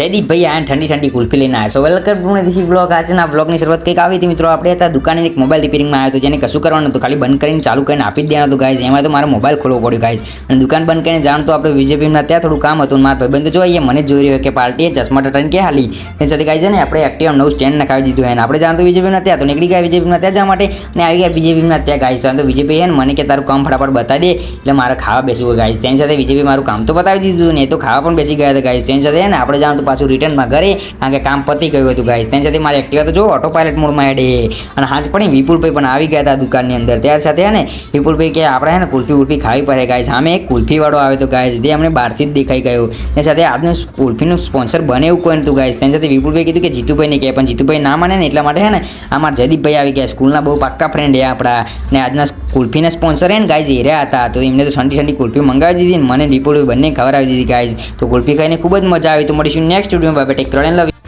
જયદીપ ભાઈ આ ઠંડી ઠંડી કુલ્ફી લઈને આવ્યા છો. Welcome to this vlog. આજના વ્લોગની શરૂઆત કંઈક આવી હતી મિત્રો. આપણે હતા દુકાને એક મોબાઈલ રિપેરિંગમાં આવ્યો હતો, જેને કશું કરવાનું હતું, ખાલી બંધ કરીને ચાલુ કરીને આપી જ દેવાનું હતું ગાઈઝ. એમાં તો મારો મોબાઈલ ખોલવો પડ્યો ગાઈઝ. અને દુકાન બંધ કરીને જાણ તો આપણે બીજેપીમાં ત્યાં થોડું કામ હતું. મારા ભાઈબંધ તો જો અહીંયા મને જ જોઈ રહ્યો કે પાર્ટીએ ચશ્મા ટટાઈને કે હાલી તેની સાથે ગાઈઝ ને આપણે એક્ટિવા નવું સ્ટેન્ડ નખાવી દીધું હોય. આપણે જાણતો બીજેપીમાં ત્યાં તો નીકળી ગયા બીજેપીમાં ત્યાં જવા માટે અને આવી ગયા બીજેપીમાં ત્યાં ગાઈઝ. તો બીજેપી હે ને મને કે તારું કામ ફટાફટ બતાવી દે એટલે મારે ખાવા બેસવું ગાઈઝ. તેની સાથે બીજેપી મારું કામ તો બતાવી દીધું ને, એ તો ખાવા પણ બેસી ગયા હતા ગાઈઝ. તેની સાથે ને આપણે જાણતું પાછું રિટર્નમાં ઘરે, કારણ કે કામ પતી ગયું હતું ગાઈઝ. તેની સાથે મારી એક્ટિવા તો જો ઓટો પાયલટ મોડમાં હેડે. અને હાજ પડી વિપુલભાઈ પણ આવી ગયા હતા દુકાનની અંદર. ત્યાર સાથે ને વિપુલભાઈ કે આપણે હે ને કુલ્ફી ખાવી પડે ગાઈઝ. સામે એક કુલ્ફીવાળો આવ્યો હતો ગાઈઝ, તે અમને બહારથી જ દેખાઈ ગયો. તેની સાથે આજનું કુલ્ફીનું સ્પોન્સર બને એવું કોઈ નતું ગાઈઝ. તેની સાથે વિપુલભાઈ કીધું કે જીતુભાઈને કહે, પણ જીતુભાઈ ના માને ને એટલા માટે હે ને આમાં જયદીપભાઈ આવી ગયા. સ્કૂલના બહુ પાક્કા ફ્રેન્ડ એ આપણા, ને આજના કુલ્ફીના સ્પોન્સર હે ને ગાઈઝ એર્યા હતા. તો એમને તો ઠંડી ઠંડી કુલ્ફી મંગાવી દીધી ને મને વિપુલભાઈ બંને ખબર આવી દીધી ગાઈઝ. તો કુલ્ફી ખાઈને ખૂબ જ મજા આવી. તો મળીશું નેક્સ્ટ વિડીયોમાં. Bye, take care and love.